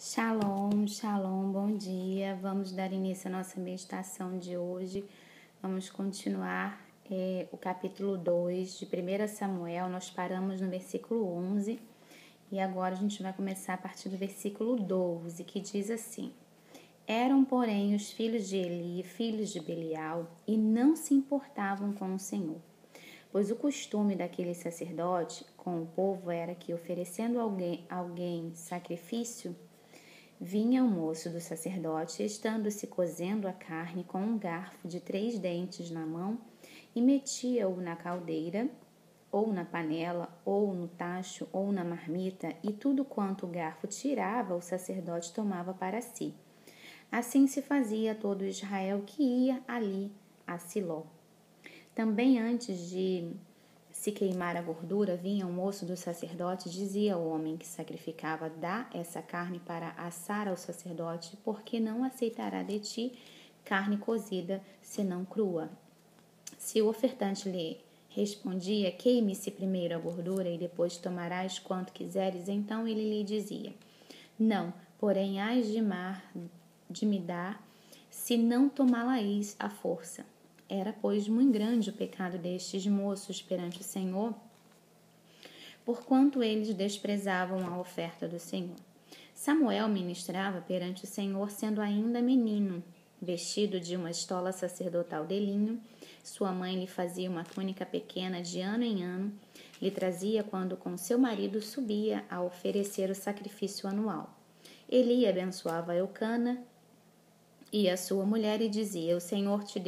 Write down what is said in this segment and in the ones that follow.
Shalom, shalom, bom dia. Vamos dar início à nossa meditação de hoje. Vamos continuar o capítulo 2 de 1 Samuel. Nós paramos no versículo 11 e agora a gente vai começar a partir do versículo 12, que diz assim: Eram, porém, os filhos de Eli, filhos de Belial, e não se importavam com o Senhor. Pois o costume daquele sacerdote com o povo era que, oferecendo alguém sacrifício, vinha o moço do sacerdote, estando-se cozendo a carne com um garfo de 3 dentes na mão, e metia-o na caldeira, ou na panela, ou no tacho, ou na marmita, e tudo quanto o garfo tirava, o sacerdote tomava para si. Assim se fazia a todo Israel que ia ali a Siló. Também antes de se queimar a gordura, vinha o moço do sacerdote e dizia ao homem que sacrificava: Dá essa carne para assar ao sacerdote, porque não aceitará de ti carne cozida, senão crua. Se o ofertante lhe respondia: Queime-se primeiro a gordura e depois tomarás quanto quiseres, então ele lhe dizia: Não, porém hás de me dar, se não tomá-la-eis à força. Era, pois, muito grande o pecado destes moços perante o Senhor, porquanto eles desprezavam a oferta do Senhor. Samuel ministrava perante o Senhor, sendo ainda menino, vestido de uma estola sacerdotal de linho. Sua mãe lhe fazia uma túnica pequena de ano em ano, lhe trazia quando com seu marido subia a oferecer o sacrifício anual. Eli abençoava Eucana e a sua mulher e dizia: O Senhor te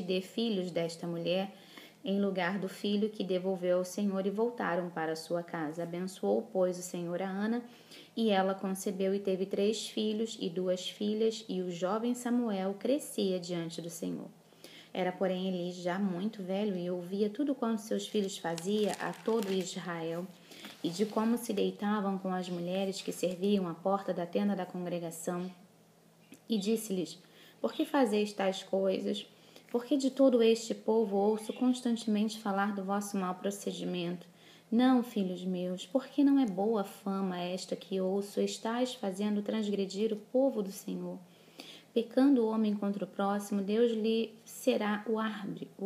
dê filhos desta mulher, em lugar do filho que devolveu ao Senhor, e voltaram para sua casa. Abençoou, pois, o Senhor a Ana, e ela concebeu e teve 3 filhos e 2 filhas, e o jovem Samuel crescia diante do Senhor. Era, porém, Eli já muito velho e ouvia tudo quanto seus filhos fazia a todo Israel, e de como se deitavam com as mulheres que serviam à porta da tenda da congregação. E disse-lhes: Por que fazeis tais coisas? Porque de todo este povo ouço constantemente falar do vosso mau procedimento. Não, filhos meus, porque não é boa fama esta que ouço, estais fazendo transgredir o povo do Senhor. Pecando o homem contra o próximo, Deus lhe será o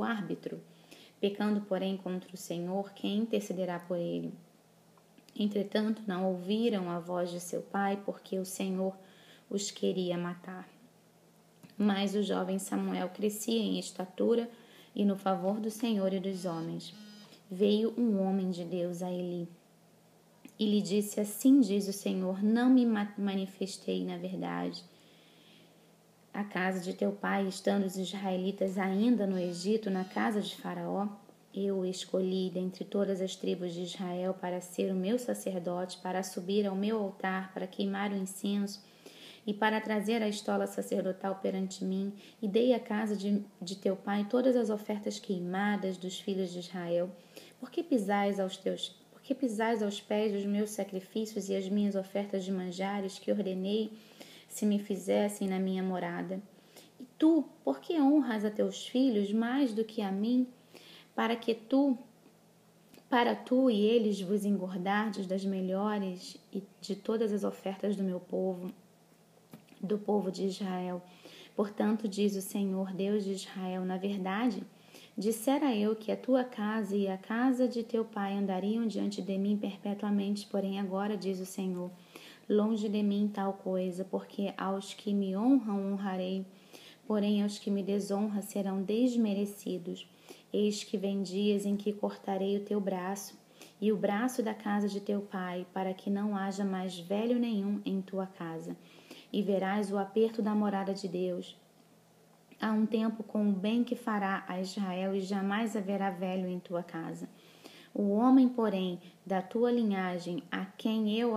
árbitro. Pecando, porém, contra o Senhor, quem intercederá por ele? Entretanto, não ouviram a voz de seu pai, porque o Senhor os queria matar. Mas o jovem Samuel crescia em estatura e no favor do Senhor e dos homens. Veio um homem de Deus a Eli e lhe disse: Assim diz o Senhor, não me manifestei na verdade a casa de teu pai, estando os israelitas ainda no Egito, na casa de Faraó? Eu o escolhi dentre todas as tribos de Israel para ser o meu sacerdote, para subir ao meu altar, para queimar o incenso e para trazer a estola sacerdotal perante mim, e dei à casa de teu pai todas as ofertas queimadas dos filhos de Israel. Por que pisais aos pés dos meus sacrifícios e as minhas ofertas de manjares que ordenei se me fizessem na minha morada? E tu, por que honras a teus filhos mais do que a mim, para tu e eles vos engordardes das melhores e de todas as ofertas do meu povo, do povo de Israel? Portanto, diz o Senhor, Deus de Israel, na verdade, dissera eu que a tua casa e a casa de teu pai andariam diante de mim perpetuamente, porém agora, diz o Senhor, longe de mim tal coisa, porque aos que me honram honrarei, porém aos que me desonram serão desmerecidos. Eis que vem dias em que cortarei o teu braço e o braço da casa de teu pai, para que não haja mais velho nenhum em tua casa, e verás o aperto da morada de Deus. Há um tempo com o bem que fará a Israel, e jamais haverá velho em tua casa. O homem, porém, da tua linhagem, a quem eu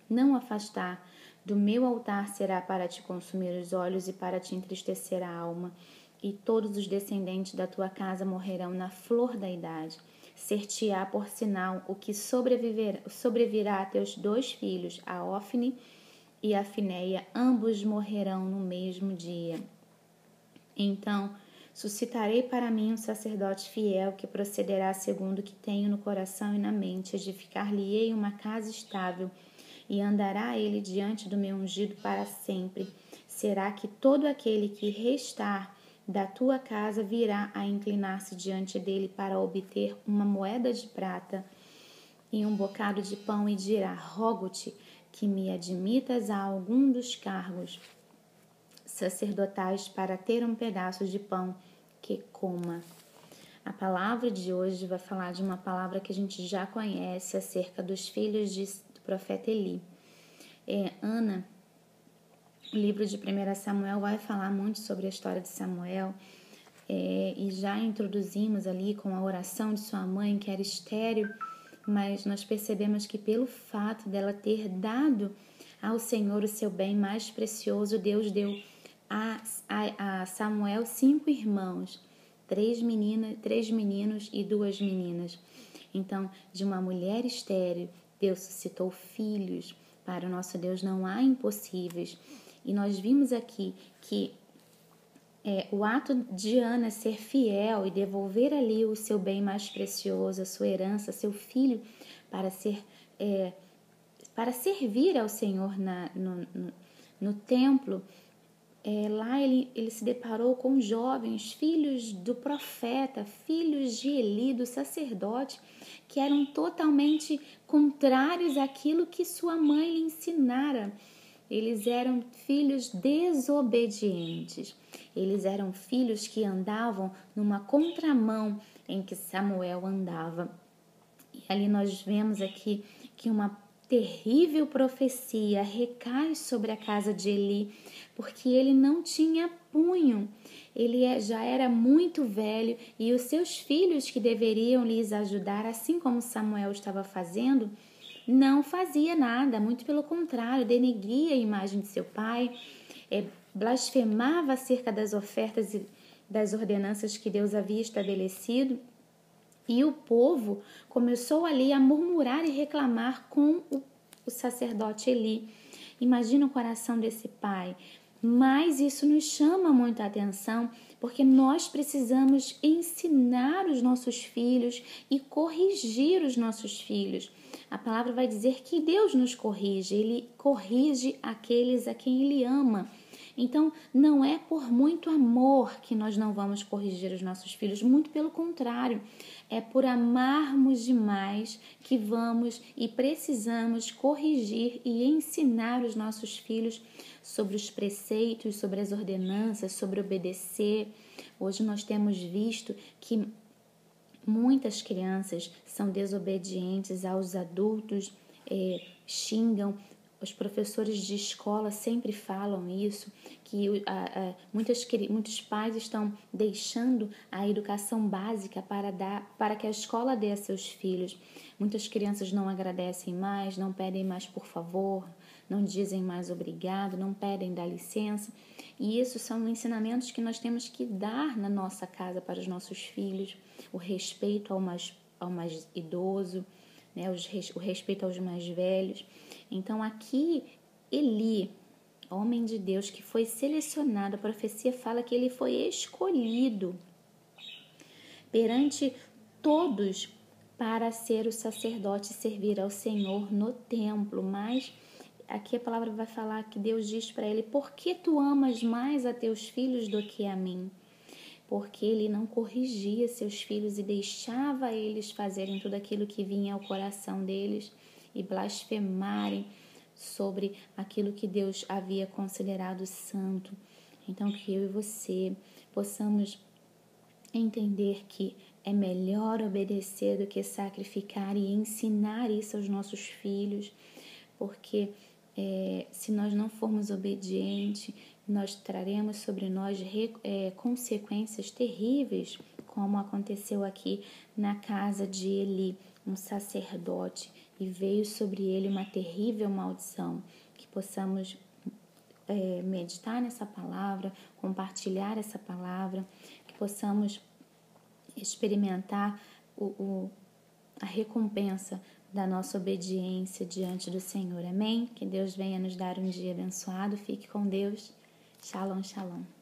não afastar do meu altar, será para te consumir os olhos e para te entristecer a alma. E todos os descendentes da tua casa morrerão na flor da idade. Ser-te-á por sinal o que sobrevirá a teus 2 filhos, a Ofne e a Fineia, ambos morrerão no mesmo dia. Então suscitarei para mim um sacerdote fiel, que procederá segundo o que tenho no coração e na mente. Edificar-lhe-ei uma casa estável, e andará ele diante do meu ungido para sempre. Será que todo aquele que restar da tua casa virá a inclinar-se diante dele para obter uma moeda de prata e um bocado de pão, e dirá: rogo-te que me admitas a algum dos cargos sacerdotais para ter um pedaço de pão que coma. A palavra de hoje vai falar de uma palavra que a gente já conhece acerca dos filhos do profeta Eli. Ana, o livro de 1 Samuel vai falar muito sobre a história de Samuel, e já introduzimos ali com a oração de sua mãe, que era estéril, mas nós percebemos que pelo fato dela ter dado ao Senhor o seu bem mais precioso, Deus deu a Samuel 5 irmãos, 3 meninos e 2 meninas. Então, de uma mulher estéril, Deus suscitou filhos. Para o nosso Deus não há impossíveis. E nós vimos aqui que o ato de Ana ser fiel e devolver ali o seu bem mais precioso, a sua herança, seu filho, para servir ao Senhor no templo. Lá ele se deparou com jovens, filhos do profeta, filhos de Eli, do sacerdote, que eram totalmente contrários àquilo que sua mãe lhe ensinara. Eles eram filhos desobedientes. Eles eram filhos que andavam numa contramão em que Samuel andava. E ali nós vemos aqui que uma terrível profecia recai sobre a casa de Eli, porque ele não tinha punho. Ele já era muito velho e os seus filhos, que deveriam lhes ajudar, assim como Samuel estava fazendo, não fazia nada, muito pelo contrário, denegria a imagem de seu pai, blasfemava acerca das ofertas e das ordenanças que Deus havia estabelecido. E o povo começou ali a murmurar e reclamar com o sacerdote Eli. Imagina o coração desse pai. Mas isso nos chama muita atenção, porque nós precisamos ensinar os nossos filhos e corrigir os nossos filhos. A palavra vai dizer que Deus nos corrige, Ele corrige aqueles a quem Ele ama. Então, não é por muito amor que nós não vamos corrigir os nossos filhos, muito pelo contrário, é por amarmos demais que vamos e precisamos corrigir e ensinar os nossos filhos sobre os preceitos, sobre as ordenanças, sobre obedecer. Hoje nós temos visto que muitas crianças são desobedientes aos adultos, xingam. Os professores de escola sempre falam isso, que muitos pais estão deixando a educação básica para que a escola dê a seus filhos. Muitas crianças não agradecem mais, não pedem mais por favor, não dizem mais obrigado, não pedem dá licença. E isso são ensinamentos que nós temos que dar na nossa casa para os nossos filhos. O respeito ao mais idoso, né? O respeito aos mais velhos. Então aqui Eli, homem de Deus que foi selecionado, a profecia fala que ele foi escolhido perante todos para ser o sacerdote e servir ao Senhor no templo. Mas aqui a palavra vai falar que Deus diz para ele: por que tu amas mais a teus filhos do que a mim? Porque ele não corrigia seus filhos e deixava eles fazerem tudo aquilo que vinha ao coração deles e blasfemarem sobre aquilo que Deus havia considerado santo. Então, que eu e você possamos entender que é melhor obedecer do que sacrificar, e ensinar isso aos nossos filhos, porque se nós não formos obedientes, nós traremos sobre nós consequências terríveis, como aconteceu aqui na casa de Eli, um sacerdote, e veio sobre ele uma terrível maldição. Que possamos meditar nessa palavra, compartilhar essa palavra, que possamos experimentar a recompensa da nossa obediência diante do Senhor. Amém? Que Deus venha nos dar um dia abençoado. Fique com Deus. Shalom, shalom.